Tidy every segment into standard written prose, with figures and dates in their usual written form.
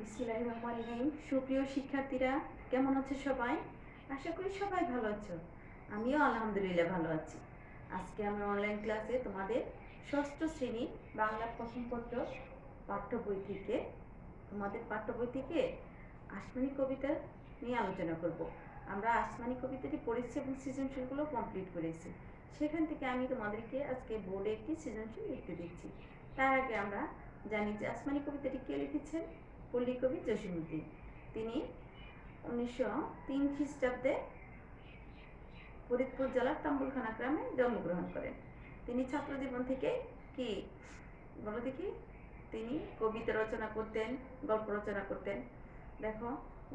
বিসমিল্লাহির রহমানির রহিম। সুপ্রিয় শিক্ষার্থীরা, কেমন আছো সবাই? আশা করি সবাই ভালো আছো। আমিও আলহামদুলিল্লাহ ভালো আছি। আজকে আমি অনলাইন ক্লাসে তোমাদের ষষ্ঠ শ্রেণীর বাংলা প্রথম পত্র পাঠ্য বই থেকে আসমানি কবিতা নিয়ে আলোচনা করব। আমরা আসমানি কবিতাটি পড়েছি এবং সৃজনশীলগুলো কমপ্লিট করেছি। সেখান থেকে আমি তোমাদেরকে আজকে বোর্ডে একটি সৃজনশীল লিখতে দিচ্ছি। তার আগে আমরা জানি যে আসমানি কবিতাটি কে লিখেছেন? পল্লী কবি জসীমউদ্দীন। তিনি 1903 খ্রিস্টাব্দে ফরিদপুর জেলার তাম্বুলখানা গ্রামে জন্মগ্রহণ করেন। তিনি ছাত্র জীবন থেকে কি বলো দেখি, তিনি কবিতা রচনা করতেন, গল্প রচনা করতেন। দেখো,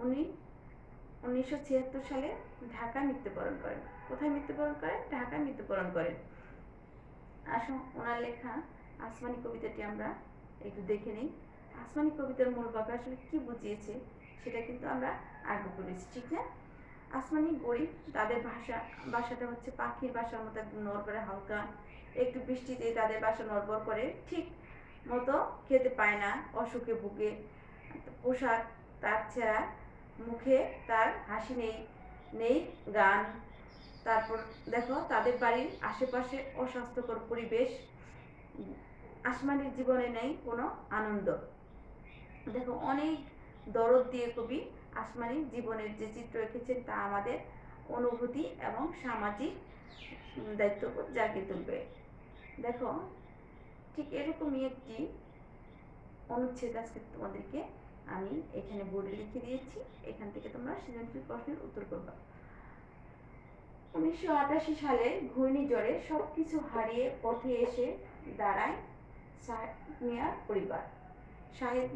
উনি 1976 সালে ঢাকায় মৃত্যুবরণ করেন। কোথায় মৃত্যুবরণ করেন? ঢাকায় মৃত্যুবরণ করেন। আসুন ওনার লেখা আসমানি কবিতাটি আমরা একটু দেখে নিই। আসমানি কবিতার মূল বাক্য আসলে কি বুঝিয়েছে সেটা কিন্তু আমরা আগে বলেছি, ঠিক না? আসমানি গরিব, তাদের বাসাটা হচ্ছে পাখির বাসার মতো একদম নড়বড়ে হালকা। একটু বৃষ্টিতে তাদের বাসা নড়বড় করে, ঠিক মতো খেতে পায় না, অসুখে ভুগে। পোশাক তার ছেঁড়া, মুখে তার হাসি নেই, নেই গান। তারপর দেখো, তাদের বাড়ির আশেপাশে অস্বাস্থ্যকর পরিবেশ। আসমানির জীবনে নেই কোনো আনন্দ। দেখো, অনেক দরদ দিয়ে কবি আসমানির জীবনের যে চিত্র এঁকেছেন তা আমাদের অনুভূতি এবং সামাজিক দায়িত্ববোধ জাগিয়ে তুলবে। দেখো, ঠিক এরকমই একটি অনুচ্ছেদ আজকে তোমাদেরকে আমি এখানে বোর্ডে লিখে দিয়েছি। এখান থেকে তোমরা সৃজনশীল প্রশ্নের উত্তর করবা। 1988 সালে ঘূর্ণিঝড়ে সবকিছু হারিয়ে পথে এসে দাঁড়ায় শাহেদ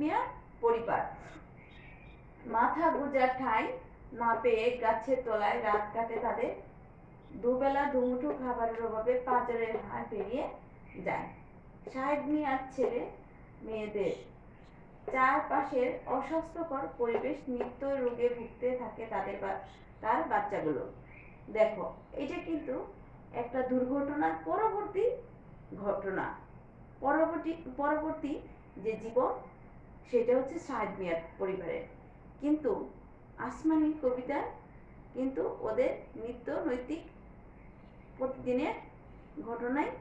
মিয়ার পরিবার। মাথা গোঁজার ঠাঁই না পেয়ে গাছের তলায় রাত কাটে তাদের। দুবেলা দুমুঠো খাবারের অভাবে পাঁজরের হাড় পেরিয়ে যায় শাহেদ মিয়ার ছেলে মেয়েদের। চারপাশের অস্বাস্থ্যকর পরিবেশ, নিত্য রোগে ভুগতে থাকে তার বাচ্চাগুলো। দেখো, এটা কিন্তু একটা দুর্ঘটনার পরবর্তী ঘটনা। পরবর্তী যে জীবন সেটা হচ্ছে শাহেদ মিয়ার পরিবারের। কিন্তু আসমানি কবিতা কিন্তু ওদের নিত্য নৈতিক প্রতিদিনের ঘটনায়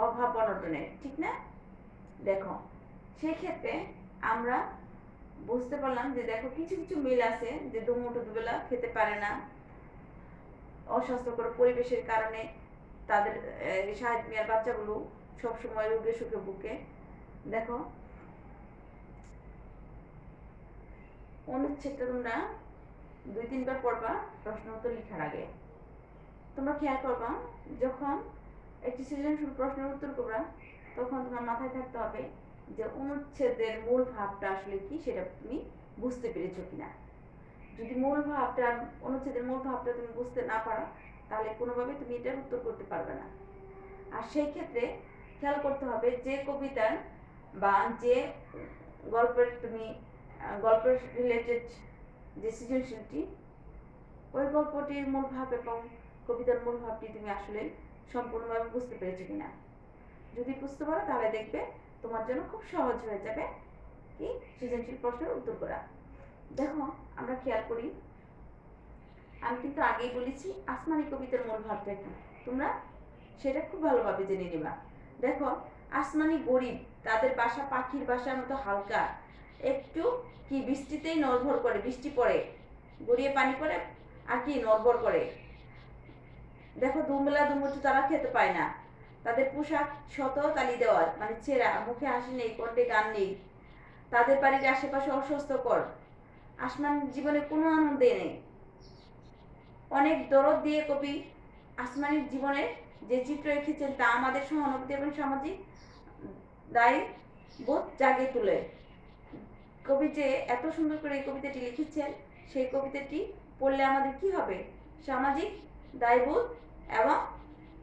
অভাব অনটনের, ঠিক না? দেখো, সেক্ষেত্রে আমরা বুঝতে পারলাম যে দেখো, কিছু কিছু মিল আছে যে দুমুঠো দুবেলা খেতে পারে না, অস্বাস্থ্যকর পরিবেশের কারণে তাদের শাহেদ মিয়ার বাচ্চাগুলো সবসময় রোগে সুখে ভুগে। দেখো, অনুচ্ছেদটা তোমরা 2-3 বার পড়বা প্রশ্ন উত্তর লেখার আগে। তোমরা খেয়াল করবা, যখন একটি সৃজনশীল প্রশ্নের উত্তর করবা তখন তোমার মাথায় থাকতে হবে যে অনুচ্ছেদের মূল ভাবটা আসলে কি, সেটা তুমি বুঝতে পেরেছো কিনা। যদি অনুচ্ছেদের মূল ভাবটা তুমি বুঝতে না পারো, তাহলে কোনোভাবে তুমি এটার উত্তর করতে পারবে না। আর সেই ক্ষেত্রে খেয়াল করতে হবে যে কবিতার বা যে গল্পের রিলেটেড যে সৃজনশীলটি, ওই গল্পটির মূল ভাব এবং কবিতার মূল ভাবটি তুমি আসলে সম্পূর্ণভাবে বুঝতে পেরেছো কিনা। যদি বুঝতে পারো তাহলে দেখবে তোমার জন্য খুব সহজ হয়ে যাবে কি সৃজনশীল প্রশ্নের উত্তর করা। দেখো, আমরা খেয়াল করি, আমি কিন্তু আগেই বলেছি আসমানি কবিতার মূল ভাবটা কি, তোমরা সেটা খুব ভালোভাবে জেনে নেবা। দেখো, আসমানি গরিব, তাদের বাসা পাখির বাসার মতো হালকা। একটু কি বৃষ্টিতেই নড়বড় করে, বৃষ্টি পড়ে, গড়িয়ে পানি পড়ে আর কি নড়বড় করে। দেখো, দুবেলা দুমুঠো তারা খেতে পায় না, তাদের পোশাক শত তালি দেওয়া, মানে ছেঁড়া, মুখে হাসি নেই, কণ্ঠে গান নেই। তাদের বাড়ির আশেপাশে অস্বাস্থ্যকর। আসমান জীবনে কোনো আনন্দে নেই। অনেক দরদ দিয়ে কবি আসমানির জীবনের যে চিত্র এঁকেছেন তা আমাদের সহানুভূতি এবং সামাজিক দায়বোধ জাগিয়ে তোলে। কবি যে এত সুন্দর করে এই কবিতাটি লিখেছেন, সেই কবিতাটি পড়লে আমাদের কি হবে? সামাজিক দায়বোধ এবং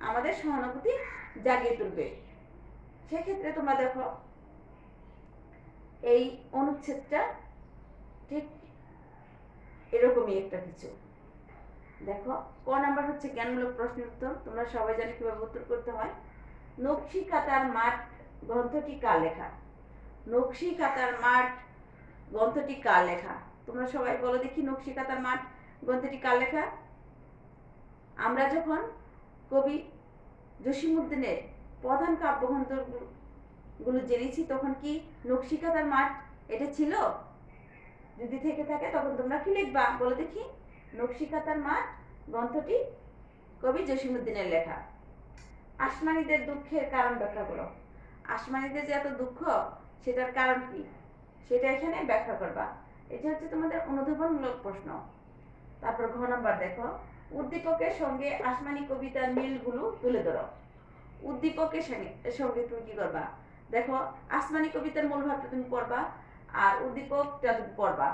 আমাদের সহানুভূতি জাগিয়ে তুলবে। সেক্ষেত্রে তোমরা দেখো, এই অনুচ্ছেদটা ঠিক এরকমই একটা কিছু। দেখো, ক নাম্বার হচ্ছে জ্ঞানমূলক প্রশ্নের উত্তর। তোমরা সবাই জানো কিভাবে উত্তর করতে হয়। নকশি কাতার মাঠ গ্রন্থটি কার লেখা? নকশি কাতার মাঠ গ্রন্থটি কার লেখা? তোমরা সবাই বলো দেখি, নকশিকাঁথার মাঠ গ্রন্থটি কার লেখা? আমরা যখন কবি জসীমউদ্দীনের প্রধান কাব্যগ্রন্থগুলো জেনেছি, তখন কি নকশিকাঁথার মাঠ এটা ছিল? যদি থেকে থাকে তখন তোমরা কি লিখবা বলো দেখি? নকশিকাঁথার মাঠ গ্রন্থটি কবি জসীমউদ্দীনের লেখা। আসমানীদের দুঃখের কারণ ব্যাখ্যা করো। আসমানীদের যে এত দুঃখ, সেটার কারণ কি সেটা এখানে ব্যাখ্যা করবা। এটা হচ্ছে তোমাদের অনুধাবনমূলক প্রশ্ন। তারপর ঘ নাম্বার দেখো, উদ্দীপকের সঙ্গে আসমানী কবিতার মিলগুলো তুলে ধরো। উদ্দীপকের সঙ্গে তুমি কি করবা? দেখো, আসমানী কবিতার মূল ভাবটা তুমি পড়বা, আর উদ্দীপকটা তুমি পড়বা।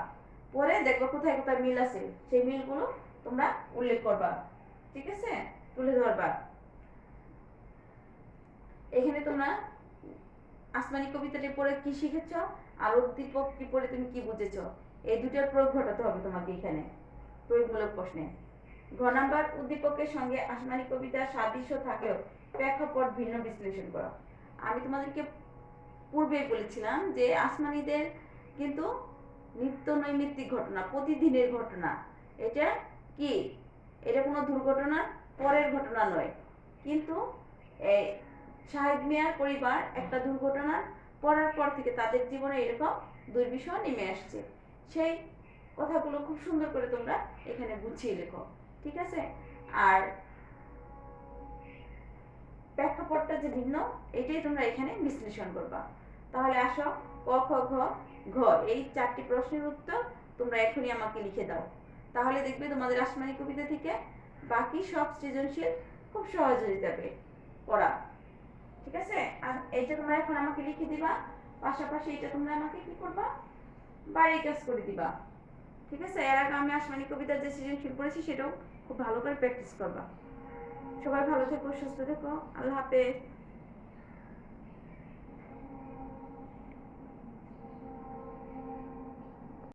পরে দেখো কোথায় কোথায় মিল আছে, সেই মিলগুলো তোমরা উল্লেখ করবা। ঠিক আছে, তুলে ধরবা। এখানে তোমরা আসমানী কবিতাটি পড়ে কি শিখেছ, আর উদ্দীপকটি পড়ে তুমি কি বুঝেছ, এই দুটার প্রয়োগ ঘটাতে হবে তোমাকে এখানে প্রয়োগমূলক প্রশ্নে। ঘ নাম্বার, উদ্দীপকের সঙ্গে আসমানী কবিতার সাদৃশ্য থাকলেও প্রেক্ষাপট ভিন্ন বিশ্লেষণ করো। আমি তোমাদেরকে পূর্বেই বলেছিলাম যে আসমানীদের কিন্তু নিত্য নৈমিত্তিক ঘটনা, প্রতিদিনের ঘটনা। এটা কি, এটা কোনো দুর্ঘটনার পরের ঘটনা নয়। কিন্তু এই শাহেদ মিয়ার পরিবার একটা দুর্ঘটনার পড়ার পর থেকে তাদের জীবনে এরকম দুর্বিষহ নেমে আসছে। সেই কথাগুলো খুব সুন্দর করে তোমরা এখানে গুছিয়ে লেখো। ঠিক আছে, আর প্রেক্ষাপটটা যে ভিন্ন, এটাই তোমরা এখানে বিশ্লেষণ করবা। তাহলে আসো, ক খ গ ঘ এই 4টি প্রশ্নের উত্তর তোমরা এখনই আমাকে লিখে দাও। তাহলে দেখবে তোমাদের আসমানী কবিতা থেকে বাকি সব সৃজনশীল খুব সহজ হয়ে যাবে পড়া। ঠিক আছে, আর এইটা তোমরা এখন আমাকে লিখে দিবা, পাশাপাশি এটা তোমরা আমাকে কি করবা, বাড়ির কাজ করে দিবা। ঠিক আছে, এর আগে আমি আসমানী কবিতার যে সৃজনশীল পড়েছি সেটাও খুব ভালো করে প্র্যাকটিস করবা। সবাই ভালো থেকো, সুস্থ থেকো, আল্লাহ হাফেজ।